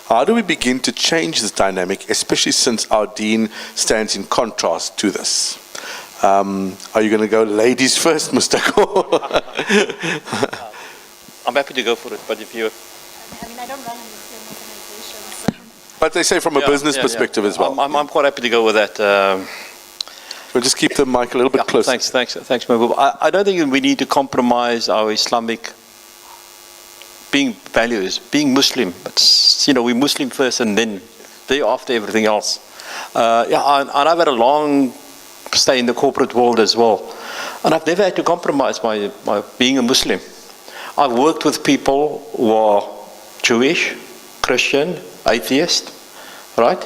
How do we begin to change this dynamic, especially since our deen stands in contrast to this? Are you going to go ladies first, Mustaq? I'm happy to go for it, but if you... I mean, I don't run a Muslim organization, so... But they say from a business perspective as well. I'm quite happy to go with that. We'll just keep the mic a little bit closer. Thanks, Mehboob. I don't think we need to compromise our Islamic values, being Muslim. But, we're Muslim first and then thereafter everything else. And I've had a long stay in the corporate world as well. And I've never had to compromise my being a Muslim. I've worked with people who are Jewish, Christian, atheist, right?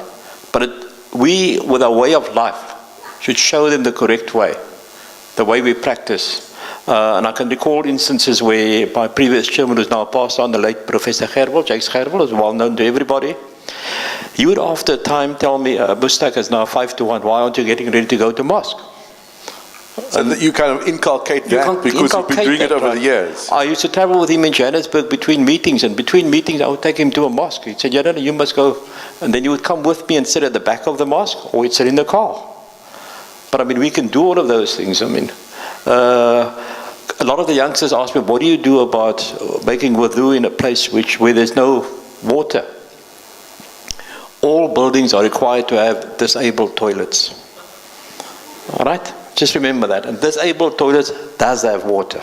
But we, with our way of life, should show them the correct way, the way we practice. And I can recall instances where my previous chairman, who's now passed on, the late Professor Gerwel, Jakes Gerwel, is well known to everybody. He would after a time tell me, Mustaq is now 5 to 1, why aren't you getting ready to go to mosque? So that you kind of inculcate that because you've been doing it over the years. I used to travel with him in Johannesburg between meetings, and between meetings I would take him to a mosque. He'd say, you must go. And then he would come with me and sit at the back of the mosque, or he'd sit in the car. But I mean, we can do all of those things. I mean, a lot of the youngsters ask me, what do you do about making wudu in a place where there's no water? All buildings are required to have disabled toilets. All right? Just remember that. And disabled toilets does have water.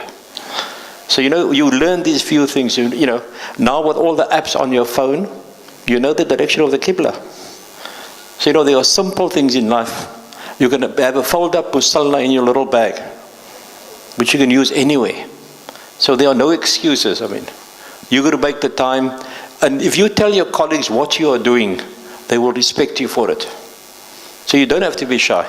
So, you learn these few things. Now with all the apps on your phone, you know the direction of the Qibla. So, there are simple things in life. You can have a fold-up musalla in your little bag, which you can use anywhere. So there are no excuses. I mean, you've got to make the time. And if you tell your colleagues what you are doing, they will respect you for it. So you don't have to be shy.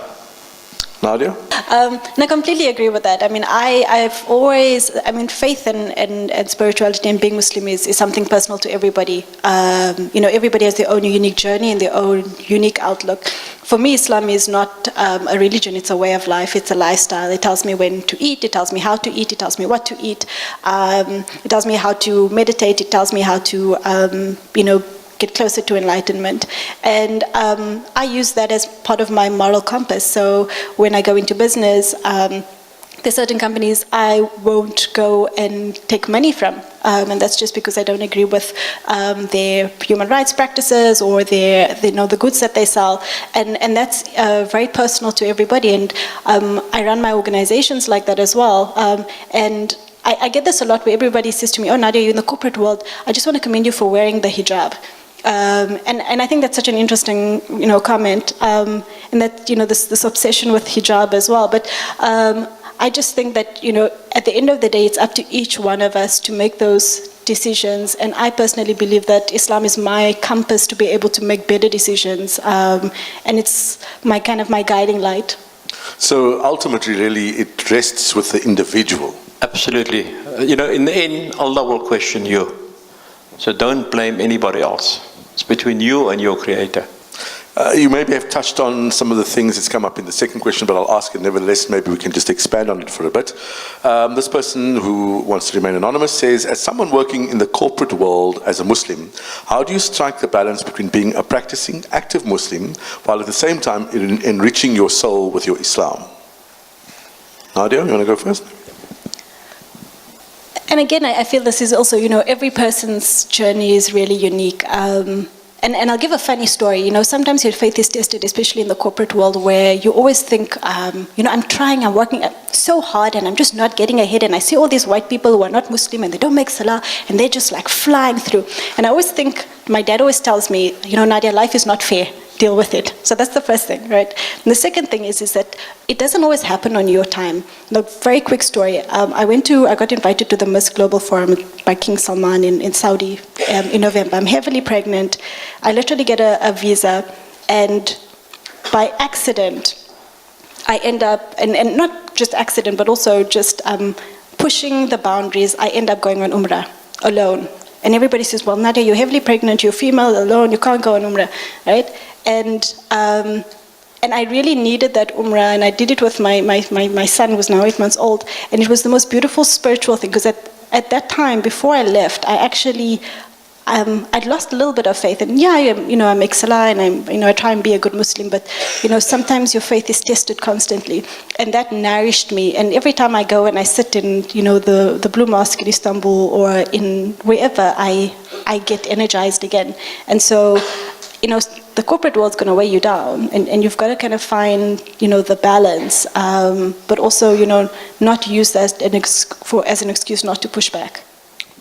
Nadia? I completely agree with that. I mean, I've always, faith and spirituality and being Muslim is something personal to everybody. Everybody has their own unique journey and their own unique outlook. For me, Islam is not a religion, it's a way of life, it's a lifestyle. It tells me when to eat, it tells me how to eat, it tells me what to eat. It tells me how to meditate, it tells me how to, get closer to enlightenment. And I use that as part of my moral compass. So when I go into business, there's certain companies I won't go and take money from. And that's just because I don't agree with their human rights practices or the goods that they sell. And that's very personal to everybody. And I run my organizations like that as well. And I get this a lot where everybody says to me, oh, Nadia, you're in the corporate world. I just want to commend you for wearing the hijab. And I think that's such an interesting, comment, and that, this obsession with hijab as well. But I just think that, at the end of the day, it's up to each one of us to make those decisions. And I personally believe that Islam is my compass to be able to make better decisions. And it's my guiding light. So ultimately, really, it rests with the individual. Absolutely. In the end, Allah will question you. So don't blame anybody else. It's between you and your Creator. You maybe have touched on some of the things that's come up in the second question, but I'll ask it nevertheless. Maybe we can just expand on it for a bit. This person who wants to remain anonymous says, as someone working in the corporate world as a Muslim, how do you strike the balance between being a practicing, active Muslim, while at the same time enriching your soul with your Islam? Nadia, you want to go first? And again, I feel this is also, every person's journey is really unique. And I'll give a funny story. Sometimes your faith is tested, especially in the corporate world, where you always think, I'm working so hard and I'm just not getting ahead. And I see all these white people who are not Muslim and they don't make salah and they're just like flying through. And I always think, my dad always tells me, Nadia, life is not fair. Deal with it. So that's the first thing, right? And the second thing is that it doesn't always happen on your time. Very quick story. I got invited to the Miss Global Forum by King Salman in Saudi in November. I'm heavily pregnant. I literally get a visa, and by accident, I end up, and not just accident, but also just pushing the boundaries, I end up going on Umrah alone. And everybody says, well, Nadia, you're heavily pregnant, you're female, alone, you can't go on Umrah, right? And I really needed that Umrah, and I did it with my son, who was now 8 months old, and it was the most beautiful spiritual thing, because at that time, before I left, I I'd lost a little bit of faith. And yeah, I'm Excella and I try and be a good Muslim, but, sometimes your faith is tested constantly. And that nourished me. And every time I go and I sit in, the Blue Mosque in Istanbul or in wherever, I get energized again. And so, the corporate world's going to weigh you down, and you've got to kind of find, the balance, but also, not use that as an excuse not to push back.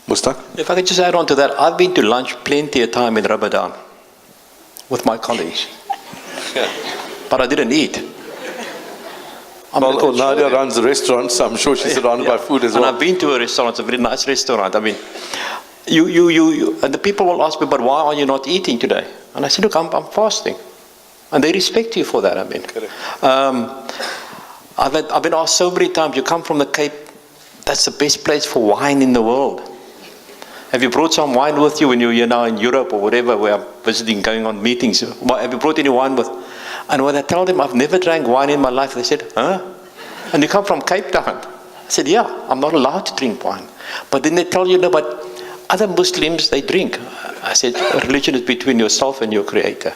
Mustaq? If I could just add on to that, I've been to lunch plenty of time in Ramadan with my colleagues, but I didn't eat. Well, Nadia runs a restaurant, so I'm sure she's surrounded by food as well. And I've been to a restaurant, a very nice restaurant. I mean, and the people will ask me, but why are you not eating today? And I said, look, I'm fasting. And they respect you for that, I mean. I've been asked so many times, you come from the Cape, that's the best place for wine in the world. Have you brought some wine with you when you're now in Europe or whatever, where I'm visiting, going on meetings? Have you brought any wine with? And when I tell them I've never drank wine in my life, they said, huh? And you come from Cape Town? I said, yeah, I'm not allowed to drink wine. But then they tell you, no, but other Muslims, they drink. I said, religion is between yourself and your Creator.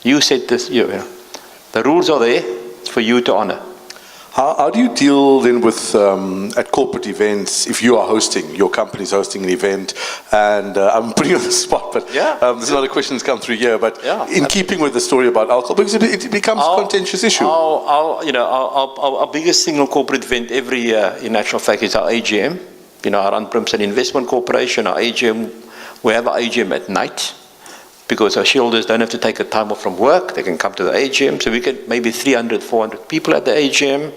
You said this, the rules are there for you to honor. How do you deal then with, at corporate events, if you are hosting, your company's hosting an event, and I'm putting you on the spot, but there's another question that's come through here, but in keeping with the story about alcohol, because it becomes a contentious issue. Our biggest single corporate event every year, in actual fact, is our AGM. I run Primson Investment Corporation, our AGM, we have our AGM at night, because our shareholders don't have to take a time off from work, they can come to the AGM, so we get maybe 300, 400 people at the AGM.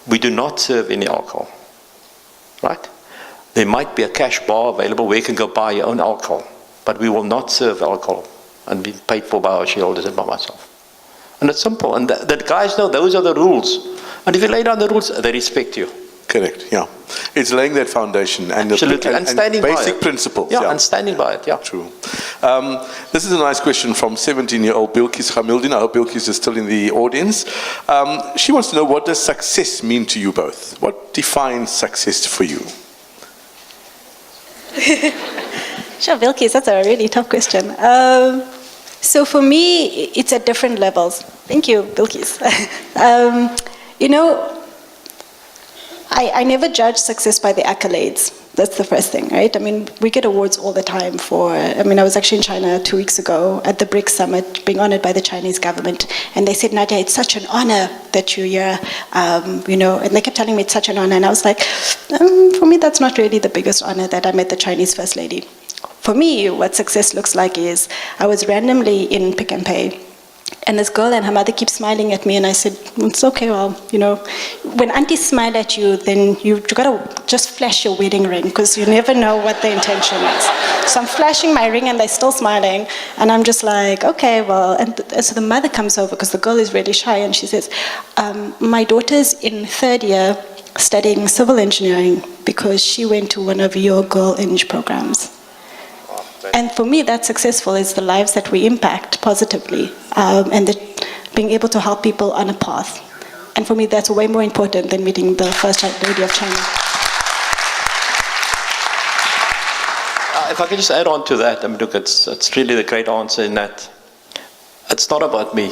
We do not serve any alcohol, right? There might be a cash bar available where you can go buy your own alcohol, but we will not serve alcohol and be paid for by our shareholders and by myself. And it's simple, and the guys know those are the rules. And if you lay down the rules, they respect you. Correct, yeah. It's laying that foundation and, and standing basic by it. Principles. Yeah, and standing by it, yeah. True. This is a nice question from 17-year-old Bilkis Hamildin. I hope Bilkis is still in the audience. She wants to know, what does success mean to you both? What defines success for you? Sure, Bilkis, that's a really tough question. So for me, it's at different levels. Thank you, Bilkis. I never judge success by the accolades. That's the first thing, right? I mean, we get awards all the time I was actually in China 2 weeks ago at the BRICS Summit, being honored by the Chinese government. And they said, Nadia, it's such an honor that you're here, and they kept telling me it's such an honor. And I was like, for me, that's not really the biggest honor that I met the Chinese First Lady. For me, what success looks like is, I was randomly in Pick and Pay, and this girl and her mother keep smiling at me, and I said, it's okay, well, when aunties smile at you, then you gotta just flash your wedding ring, because you never know what the intention is. So I'm flashing my ring and they're still smiling, and I'm just like, okay, well, and so the mother comes over, because the girl is really shy, and she says, my daughter's in 3rd year studying civil engineering because she went to one of your Girl Eng programs. And for me, that's successful, is the lives that we impact positively, and being able to help people on a path. And for me, that's way more important than meeting the First Lady of China. If I could just add on to that, look, it's really the great answer in that it's not about me.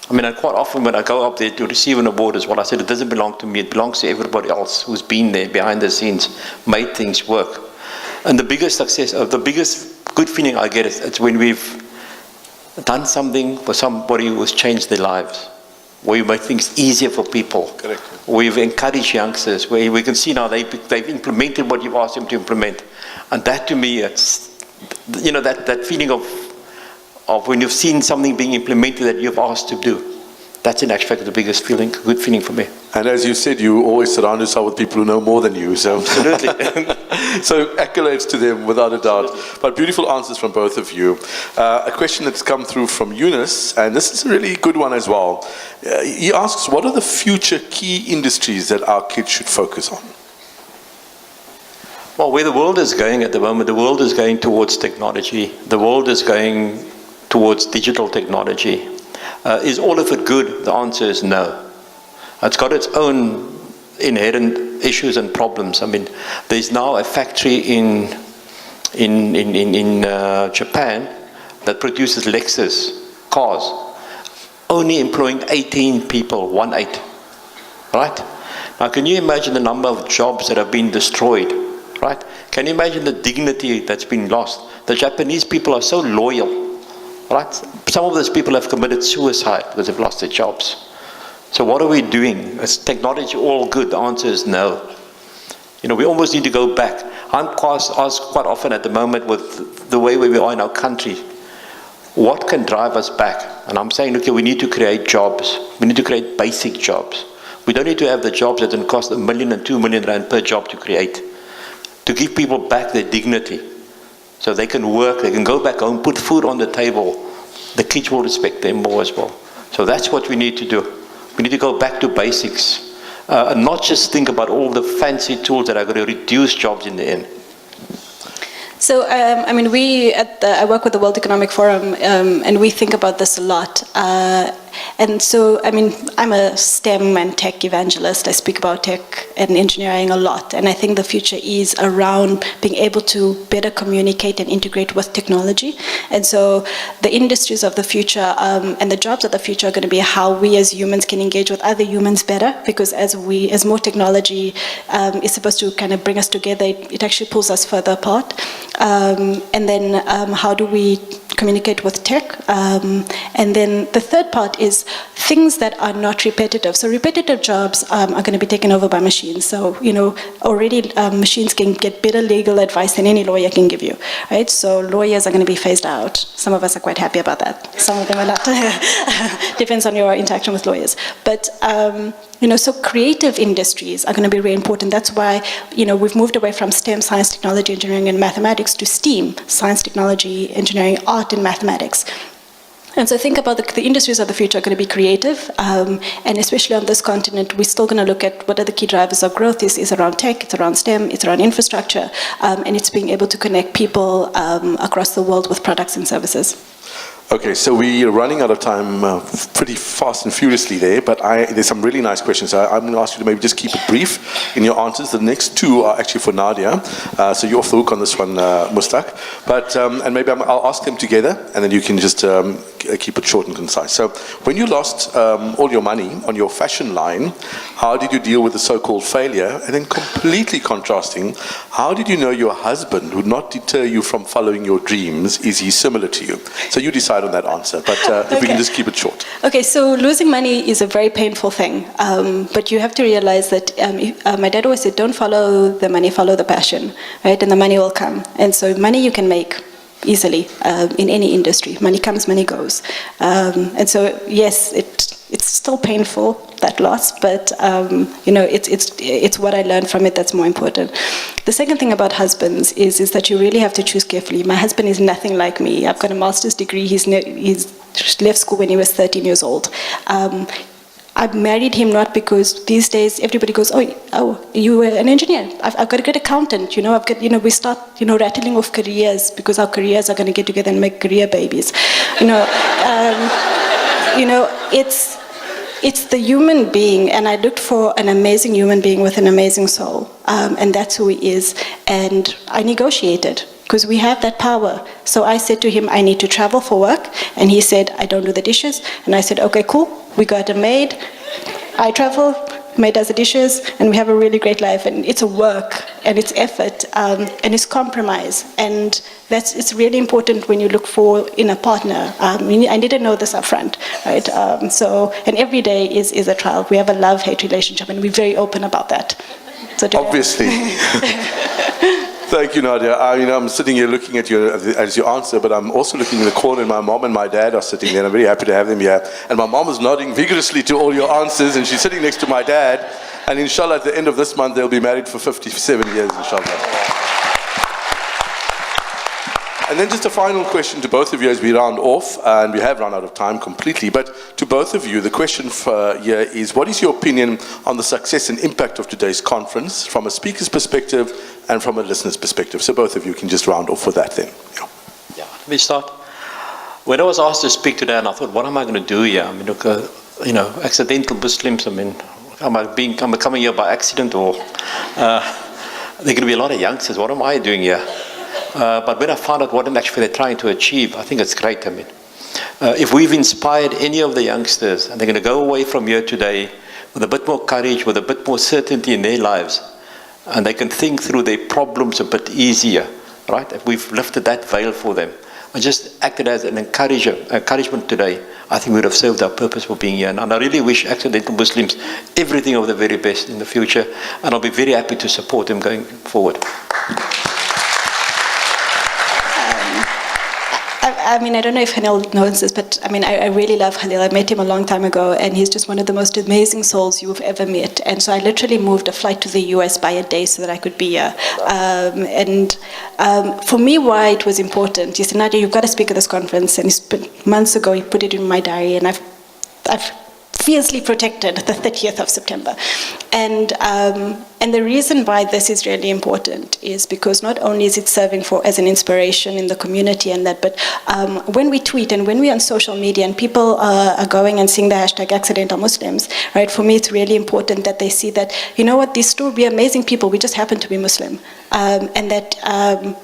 Quite often when I go up there to receive an award as well, I said, it doesn't belong to me, it belongs to everybody else who's been there behind the scenes, made things work. And the biggest success, the biggest good feeling I get is when we've done something for somebody who has changed their lives, where we make things easier for people. Correct. We've encouraged youngsters, where we can see now they've implemented what you've asked them to implement. And that to me, it's, that feeling of when you've seen something being implemented that you've asked to do. That's in actual fact the biggest feeling, good feeling for me. And as you said, you always surround yourself with people who know more than you. So absolutely. So accolades to them, without a doubt. But beautiful answers from both of you. A question that's come through from Yunus, and this is a really good one as well. He asks, what are the future key industries that our kids should focus on? Well, where the world is going at the moment, the world is going towards technology. The world is going towards digital technology. Is all of it good? The answer is no. It's got its own inherent issues and problems. There's now a factory in in Japan that produces Lexus cars, only employing 18 people, 18, right? Now, can you imagine the number of jobs that have been destroyed, right? Can you imagine the dignity that's been lost? The Japanese people are so loyal, right? Some of those people have committed suicide because they've lost their jobs. So what are we doing? Is technology all good? The answer is no. You know, we almost need to go back. I'm asked quite often at the moment with the way we are in our country, what can drive us back? And I'm saying, okay, we need to create jobs. We need to create basic jobs. We don't need to have the jobs that can cost R1 million and R2 million per job to create. To give people back their dignity. So they can work, they can go back home, put food on the table. The kids will respect them more as well. So that's what we need to do. We need to go back to basics. And not just think about all the fancy tools that are going to reduce jobs in the end. So, I mean, I work with the World Economic Forum, and we think about this a lot. And so, I mean, I'm a STEM and tech evangelist. I speak about tech and engineering a lot. And I think the future is around being able to better communicate and integrate with technology. And so the industries of the future and the jobs of the future are going to be how we as humans can engage with other humans better. Because as more technology is supposed to kind of bring us together, it actually pulls us further apart. And then how do we communicate with tech? And then the third part is things that are not repetitive. So repetitive jobs are going to be taken over by machines. So, you know, already machines can get better legal advice than any lawyer can give you, right? So lawyers are going to be phased out. Some of us are quite happy about that. Some of them are not. Depends on your interaction with lawyers. But, you know, so creative industries are going to be really important. That's why, you know, we've moved away from STEM, science, technology, engineering, and mathematics to STEAM, science, technology, engineering, art, and mathematics. And so think about the industries of the future are going to be creative, and especially on this continent, we're still going to look at what are the key drivers of growth. Is around tech, it's around STEM, it's around infrastructure, and it's being able to connect people across the world with products and services. Okay, so we are running out of time pretty fast and furiously there, but there's some really nice questions. I'm going to ask you to maybe just keep it brief in your answers. The next two are actually for Nadia, so you're off the hook on this one, Mustaq. But and maybe I'll ask them together, and then you can just keep it short and concise. So, when you lost all your money on your fashion line, how did you deal with the so-called failure? And then, completely contrasting, how did you know your husband would not deter you from following your dreams? Is he similar to you? So you decide on that answer, but if we can just keep it short. Okay, so losing money is a very painful thing, but you have to realize that my dad always said, don't follow the money, follow the passion, right? And the money will come. And so money you can make easily in any industry. Money comes, money goes. And so yes, it's still painful, that loss, but you know, it's what I learned from it that's more important. The second thing about husbands is that you really have to choose carefully. My husband is nothing like me. I've got a master's degree. He's left school when he was 13 years old. I married him not because these days everybody goes, oh, you were an engineer. I've got a good accountant. You know, we start, you know, rattling off careers because our careers are going to get together and make career babies. You know, it's the human being, and I looked for an amazing human being with an amazing soul, and that's who he is. And I negotiated, because we have that power. So I said to him, I need to travel for work, and he said, I don't do the dishes. And I said, okay, cool, we got a maid, I travel, maid does the dishes, and we have a really great life. And it's a work, and it's effort, and it's compromise. And it's really important when you look for in a partner. I didn't know this up front, right? And every day is a trial. We have a love-hate relationship, and we're very open about that. So obviously. Thank you, Nadia. I'm sitting here looking at your answer, but I'm also looking in the corner, and my mom and my dad are sitting there, and I'm very happy to have them here. And my mom is nodding vigorously to all your answers, and she's sitting next to my dad. And inshallah, at the end of this month, they'll be married for 57 years, inshallah. And then just a final question to both of you as we round off, and we have run out of time completely, but to both of you, the question here is, what is your opinion on the success and impact of today's conference from a speaker's perspective and from a listener's perspective? So both of you can just round off with that then. Yeah, let me start. When I was asked to speak today, and I thought, what am I going to do here? I mean, look, accidental Muslims, I mean, am I coming here by accident, or there are going to be a lot of youngsters, what am I doing here? But when I found out what actually they're trying to achieve, I think it's great. I mean, if we've inspired any of the youngsters, and they're going to go away from here today with a bit more courage, with a bit more certainty in their lives, and they can think through their problems a bit easier, right? If we've lifted that veil for them, and just acted as an encouragement today, I think we would have served our purpose for being here. And I really wish Accidental Muslims everything of the very best in the future, and I'll be very happy to support them going forward. I mean, I don't know if Hanil knows this, but I mean, I really love Khalil. I met him a long time ago, and he's just one of the most amazing souls you've ever met. And so I literally moved a flight to the US by a day so that I could be here. For me, why it was important, he said, Nadia, you've got to speak at this conference. And months ago, he put it in my diary, and I've fiercely protected the 30th of September. And the reason why this is really important is because not only is it serving as an inspiration in the community and that, but when we tweet and when we're on social media and people are going and seeing the hashtag AccidentalMuslims, right, for me it's really important that they see that, you know what, these still be amazing people, we just happen to be Muslim. And that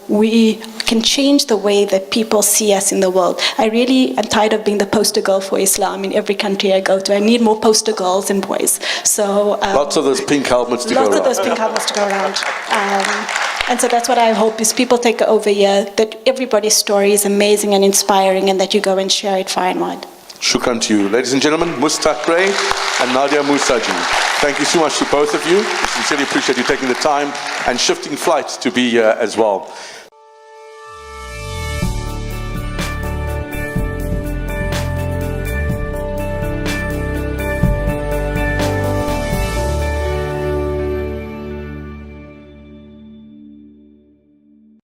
we can change the way that people see us in the world. I really am tired of being the poster girl for Islam in every country I go to. I need more poster girls and boys. So lots of those pink helmets to go around. Lots of those pink helmets to go around. And so that's what I hope is people take over here, that everybody's story is amazing and inspiring, and that you go and share it far and wide. Shukran to you. Ladies and gentlemen, Mustaq Brey and Naadiya Moosajee. Thank you so much to both of you. We sincerely appreciate you taking the time and shifting flights to be here as well.